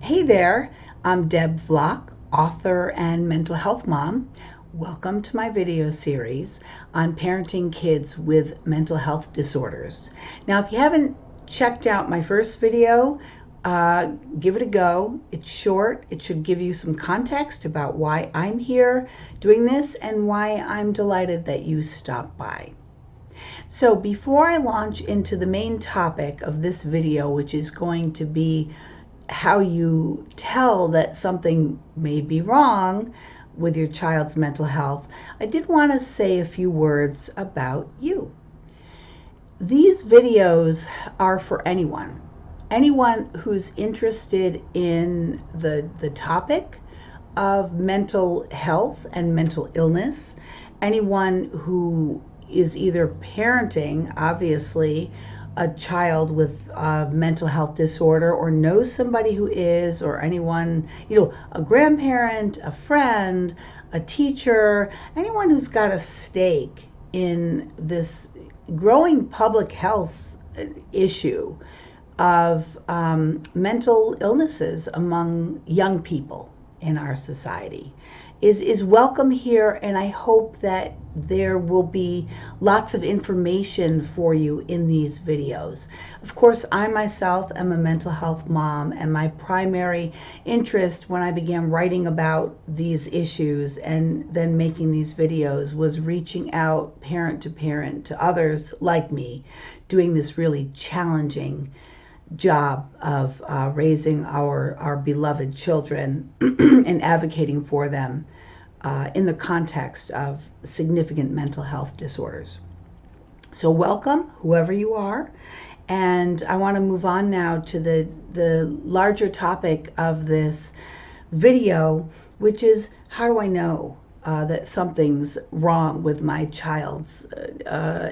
Hey there, I'm Deb Vlock, author and mental health mom. Welcome to my video series on parenting kids with mental health disorders. Now, if you haven't checked out my first video, give it a go. It's short. It should give you some context about why I'm here doing this and why I'm delighted that you stopped by. So before I launch into the main topic of this video, which is going to be how you tell that something may be wrong with your child's mental health, I did want to say a few words about you. These videos are for anyone who's interested in the topic of mental health and mental illness, anyone who is either parenting, obviously, a child with a mental health disorder, or knows somebody who is, or anyone, a grandparent, a friend, a teacher, anyone who's got a stake in this growing public health issue of mental illnesses among young people in our society is welcome here, and I hope that there will be lots of information for you in these videos. Of course, I myself am a mental health mom, and my primary interest when I began writing about these issues and then making these videos was reaching out parent to parent to others like me, doing this really challenging job of raising our beloved children and advocating for them in the context of significant mental health disorders. So welcome, whoever you are, and I want to move on now to the larger topic of this video, which is, how do I know that something's wrong with my child's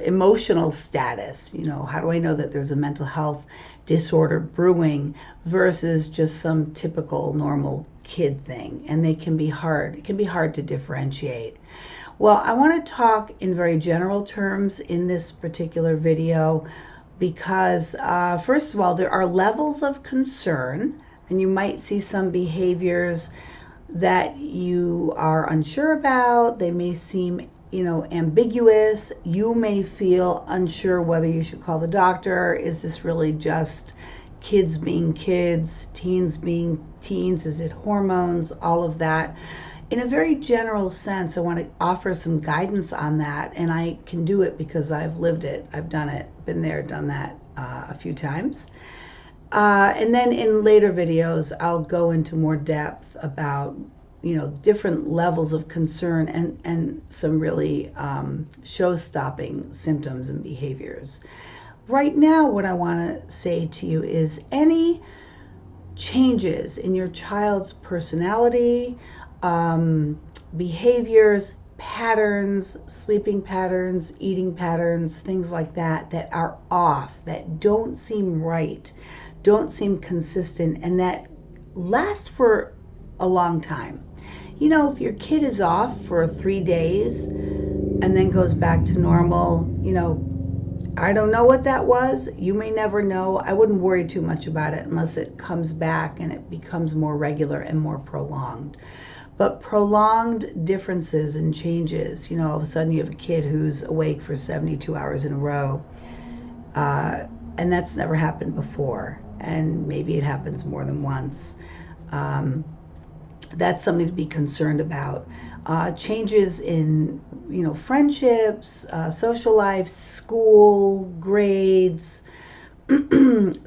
emotional status? How do I know that there's a mental health disorder brewing versus just some typical normal kid thing? And it can be hard to differentiate. Well, I want to talk in very general terms in this particular video because first of all, there are levels of concern, and you might see some behaviors that you are unsure about. They may seem ambiguous. You may feel unsure whether you should call the doctor. Is this really just kids being kids, teens being teens? Is it hormones? All of that. In a very general sense, I want to offer some guidance on that, and I can do it because I've lived it. I've done it, been there, done that a few times. And then in later videos, I'll go into more depth about different levels of concern and some really show-stopping symptoms and behaviors. Right now, what I want to say to you is any changes in your child's personality, behaviors, patterns, sleeping patterns, eating patterns, things like that, that are off, that don't seem right, don't seem consistent, and that last for a long time. If your kid is off for 3 days and then goes back to normal, I don't know what that was. You may never know. I wouldn't worry too much about it unless it comes back and it becomes more regular and more prolonged. But prolonged differences and changes, all of a sudden you have a kid who's awake for 72 hours in a row, and that's never happened before, and maybe it happens more than once. That's something to be concerned about. Changes in, friendships, social life, school, grades,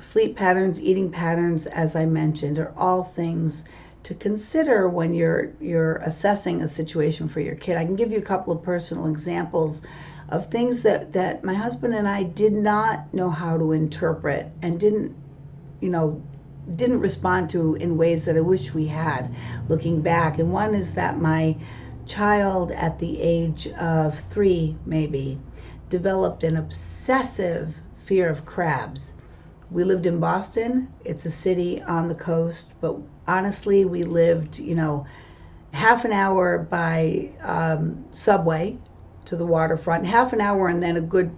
sleep patterns, eating patterns, as I mentioned, are all things to consider when you're assessing a situation for your kid. I can give you a couple of personal examples of things that my husband and I did not know how to interpret and didn't respond to in ways that I wish we had looking back. And one is that my child at the age of 3 maybe developed an obsessive fear of crabs. We lived in Boston. It's a city on the coast, but honestly we lived half an hour by subway to the waterfront, half an hour and then a good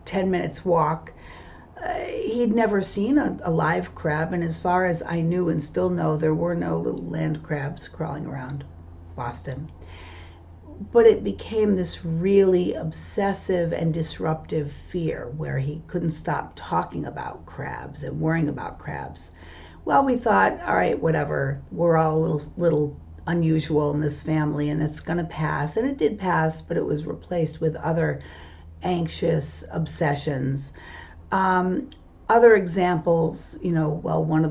10 minutes walk He'd never seen a live crab, and as far as I knew and still know, there were no little land crabs crawling around Boston. But it became this really obsessive and disruptive fear where he couldn't stop talking about crabs and worrying about crabs. Well, we thought, all right, whatever, we're all a little unusual in this family and it's going to pass. And it did pass, but it was replaced with other anxious obsessions. Other examples, well, one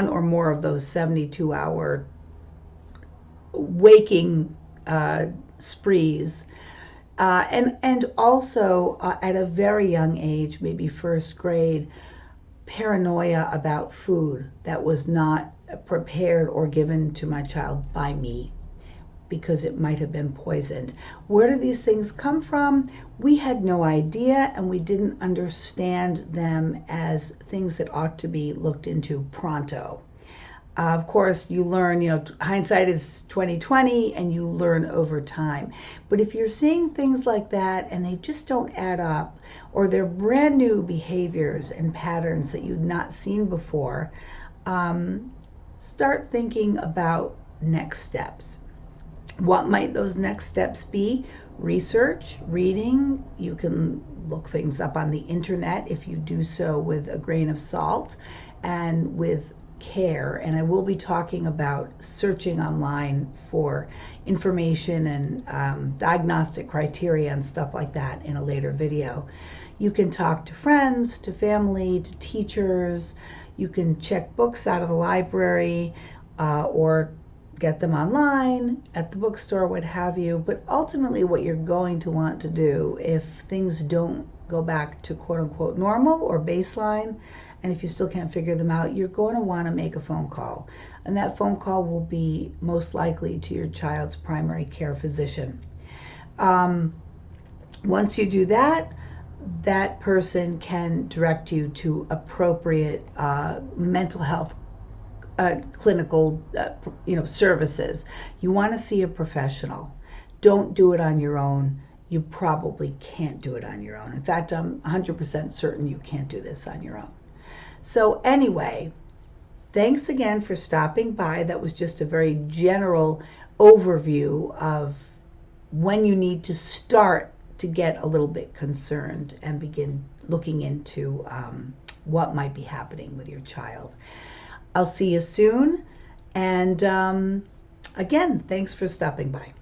or more of those 72-hour waking sprees, and also at a very young age, maybe first grade, paranoia about food that was not prepared or given to my child by me because it might have been poisoned. Where do these things come from? We had no idea, and we didn't understand them as things that ought to be looked into pronto. Of course, you learn, hindsight is 20/20, and you learn over time. But if you're seeing things like that and they just don't add up, or they're brand new behaviors and patterns that you've not seen before, start thinking about next steps. What might those next steps be? Research, reading. You can look things up on the internet if you do so with a grain of salt and with care. And I will be talking about searching online for information and diagnostic criteria and stuff like that in a later video. You can talk to friends, to family, to teachers. You can check books out of the library or get them online, at the bookstore, what have you. But ultimately what you're going to want to do if things don't go back to quote unquote normal or baseline, and if you still can't figure them out, you're going to want to make a phone call. And that phone call will be most likely to your child's primary care physician. Once you do that, that person can direct you to appropriate mental health clinical services. You want to see a professional. Don't do it on your own. You probably can't do it on your own. In fact, I'm 100% certain you can't do this on your own. So anyway, thanks again for stopping by. That was just a very general overview of when you need to start to get a little bit concerned and begin looking into what might be happening with your child. I'll see you soon. And again, thanks for stopping by.